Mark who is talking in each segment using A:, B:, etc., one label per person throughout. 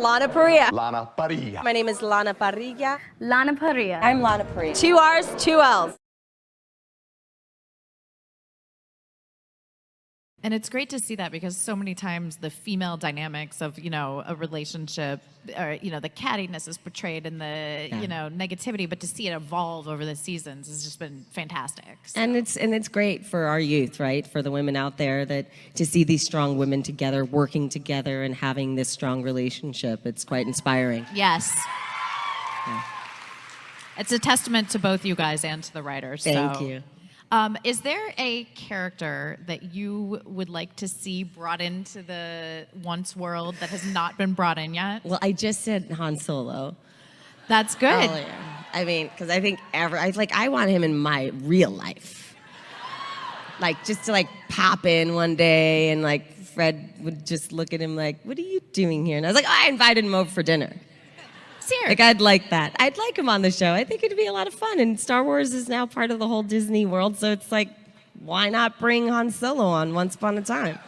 A: Lana Parrilla.
B: Lana Parrilla.
A: My name is Lana Parrilla.
C: Lana Parrilla.
A: I'm Lana Parrilla. 2 R's, 2 L's.
D: And it's great to see that because so many times the female dynamics of, a relationship or, the cattiness is portrayed in the, negativity, but to see it evolve over the seasons has just been fantastic. So.
E: And it's great for our youth, right? For the women out there that to see these strong women together, working together and having this strong relationship. It's quite inspiring.
D: Yes.
E: Yeah.
D: It's a testament to both you guys and to the writers.
E: Thank you.
D: Is there a character that you would like to see brought into the once world that has not been brought in yet?
E: Well, I just said Han Solo.
D: That's good.
E: Earlier. I mean, because I think I want him in my real life. Just to pop in one day and Fred would just look at him like, "What are you doing here?" And I was like, "Oh, I invited him over for dinner." I'd like that. I'd like him on the show. I think it'd be a lot of fun. And Star Wars is now part of the whole Disney world, so it's why not bring Han Solo on Once Upon a Time?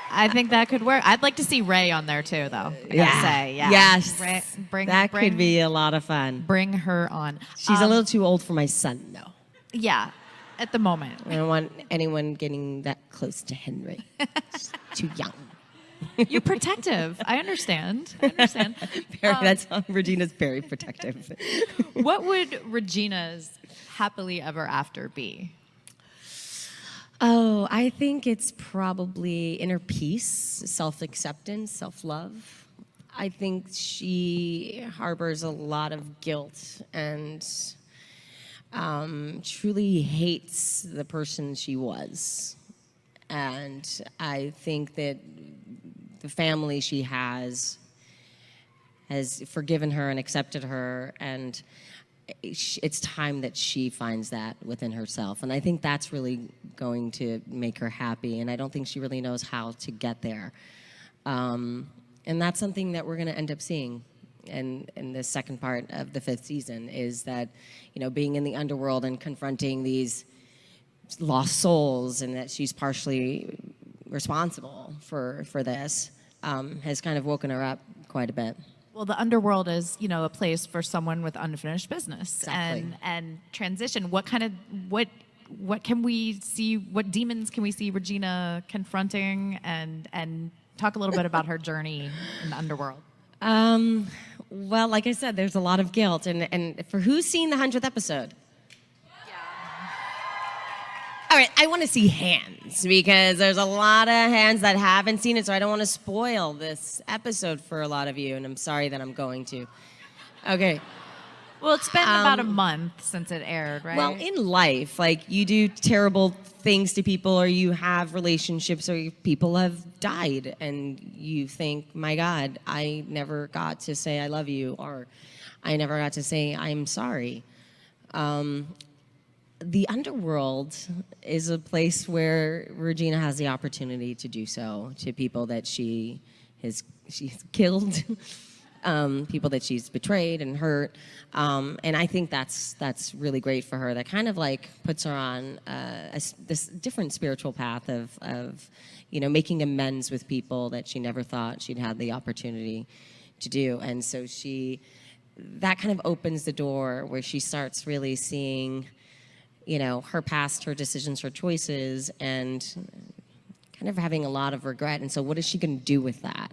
D: I think that could work. I'd like to see Rey on there too, though. I gotta say, yeah.
E: Yes.
D: That
E: could be a lot of fun.
D: Bring her on.
E: She's a little too old for my son, though.
D: Yeah, at the moment.
E: I don't want anyone getting that close to Henry. Too young.
D: You're protective. I understand.
E: Regina's very protective.
D: What would Regina's happily ever after be?
E: Oh, I think it's probably inner peace, self-acceptance, self-love. I think she harbors a lot of guilt and truly hates the person she was. And I think that the family she has forgiven her and accepted her, and it's time that she finds that within herself. And I think that's really going to make her happy, and I don't think she really knows how to get there. And that's something that we're going to end up seeing in the second part of the 5th season, is that, being in the underworld and confronting these lost souls, and that she's partially responsible for this, has kind of woken her up quite a bit.
D: Well, the underworld is, a place for someone with unfinished business.
E: Exactly.
D: And transition. What can we see? What demons can we see Regina confronting? And talk a little bit about her journey in the underworld.
E: Well, like I said, there's a lot of guilt, and for who's seen the 100th episode? All right, I want to see hands, because there's a lot of hands that haven't seen it, so I don't want to spoil this episode for a lot of you, and I'm sorry that I'm going to. Okay.
D: Well, it's been about a month since it aired, right?
E: Well, in life, you do terrible things to people, or you have relationships, or people have died, and you think, my God, I never got to say I love you, or I never got to say I'm sorry. The underworld is a place where Regina has the opportunity to do so to people that she's killed, people that she's betrayed and hurt, and I think that's really great for her. That kind of puts her on this different spiritual path of making amends with people that she never thought she'd had the opportunity to do, and so that kind of opens the door where she starts really seeing her past, her decisions, her choices, and kind of having a lot of regret. And so what is she going to do with that?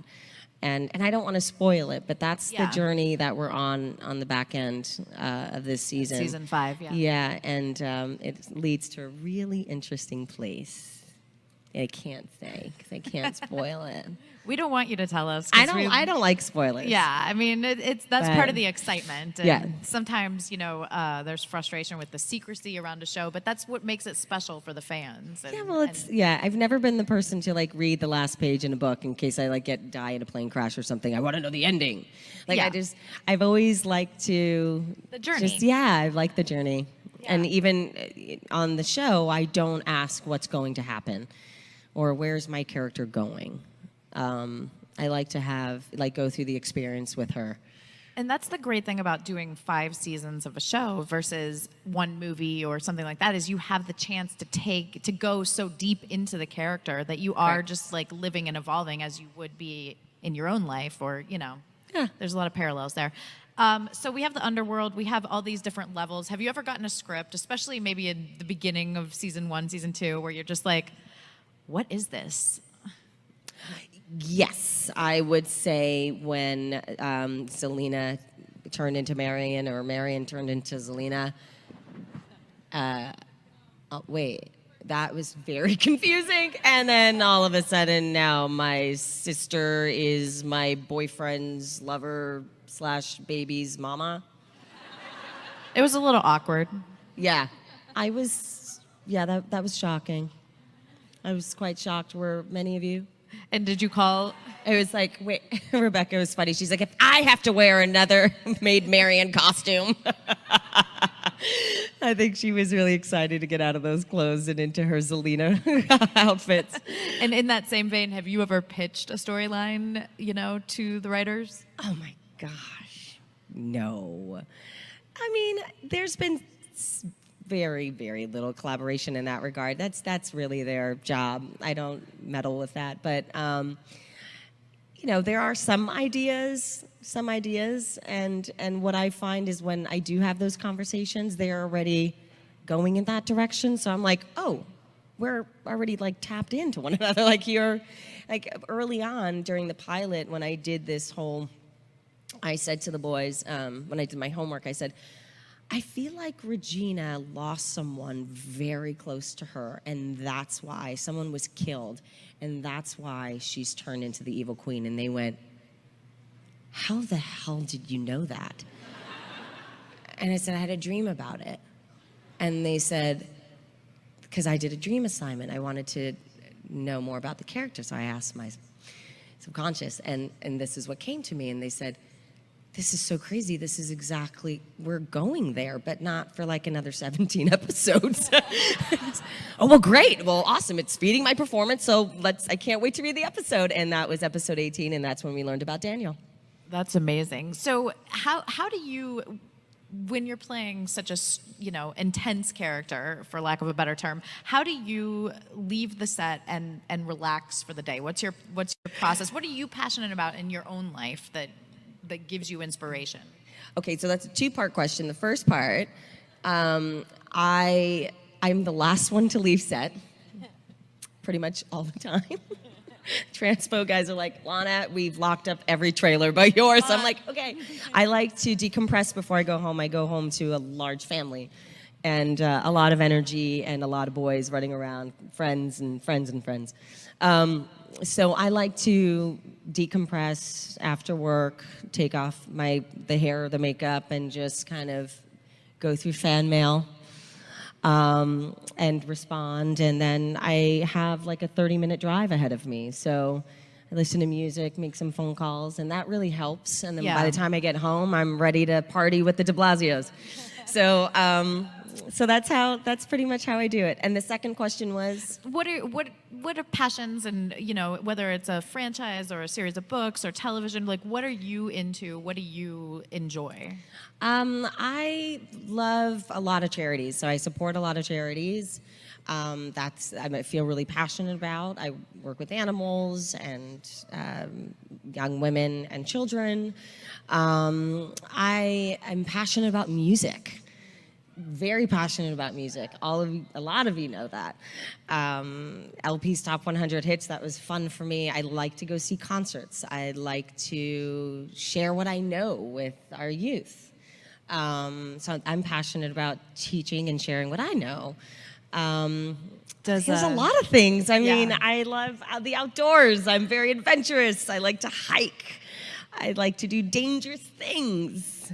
E: And I don't want to spoil it, but that's the journey that we're on the back end of this season.
D: Season 5, yeah.
E: Yeah, and it leads to a really interesting place. I can't say, because I can't spoil it.
D: We don't want you to tell us.
E: I don't like spoilers.
D: Yeah, I mean, that's part of the excitement. And
E: yeah.
D: Sometimes, there's frustration with the secrecy around a show, but that's what makes it special for the fans.
E: I've never been the person to read the last page in a book in case I die in a plane crash or something. I want to know the ending. I've always liked to
D: the journey.
E: I like the journey. Yeah. And even on the show, I don't ask what's going to happen or where's my character going. I like to go through the experience with her.
D: And that's the great thing about doing 5 seasons of a show versus one movie or something like that, is you have the chance to go so deep into the character that you are just living and evolving as you would be in your own life, or
E: Yeah.
D: there's a lot of parallels there. So we have the underworld, we have all these different levels. Have you ever gotten a script, especially maybe in the beginning of season 1, season 2, where you're just like, what is this?
E: Yes, I would say when Zelina turned into Marion, or Marion turned into Zelina. Wait, that was very confusing. And then all of a sudden, now my sister is my boyfriend's lover / baby's mama.
D: It was a little awkward.
E: Yeah, that was shocking. I was quite shocked. Were many of you?
D: And did you call?
E: It was like, wait, Rebecca was funny. She's like, if I have to wear another Maid Marian costume. I think she was really excited to get out of those clothes and into her Zelina outfits.
D: And in that same vein, have you ever pitched a storyline, to the writers?
E: Oh my gosh, no. I mean, there's been very, very little collaboration in that regard. That's really their job. I don't meddle with that, but there are some ideas, and what I find is when I do have those conversations, they're already going in that direction. So I'm like, oh, we're already like tapped into one another. Like early on during the pilot, when I did this whole, I said to the boys, when I did my homework, I said, I feel like Regina lost someone very close to her, and that's why someone was killed, and that's why she's turned into the evil queen. And they went, how the hell did you know that? And I said, I had a dream about it. And they said, because I did a dream assignment, I wanted to know more about the character, so I asked my subconscious, and this is what came to me, and they said, this is so crazy. This is exactly, we're going there, but not for like another 17 episodes. Oh, well, great. Well, awesome. It's feeding my performance, so I can't wait to read the episode. And that was episode 18, and that's when we learned about Daniel.
D: That's amazing. So how do you, when you're playing such a, intense character, for lack of a better term, how do you leave the set and relax for the day? What's your process? What are you passionate about in your own life that gives you inspiration?
E: Okay, so that's a two-part question. The first part, I'm the last one to leave set, pretty much all the time. Transpo guys are like, Lana, we've locked up every trailer but yours. I'm like, okay. I like to decompress before I go home. I go home to a large family and a lot of energy and a lot of boys running around, friends and friends and friends. So I like to decompress after work, take off the hair, the makeup, and just kind of go through fan mail and respond. And then I have like a 30-minute drive ahead of me. So I listen to music, make some phone calls, and that really helps. And then by the time I get home, I'm ready to party with the de Blasios. So that's pretty much how I do it. And the second question was,
D: what are passions, and whether it's a franchise or a series of books or television, like what are you into? What do you enjoy?
E: I love a lot of charities, so I support a lot of charities. I feel really passionate about. I work with animals and young women and children. I am passionate about music. Very passionate about music. A lot of you know that. LP's Top 100 Hits, that was fun for me. I like to go see concerts. I like to share what I know with our youth. So I'm passionate about teaching and sharing what I know. There's a lot of things. I mean, I love the outdoors. I'm very adventurous. I like to hike. I like to do dangerous things.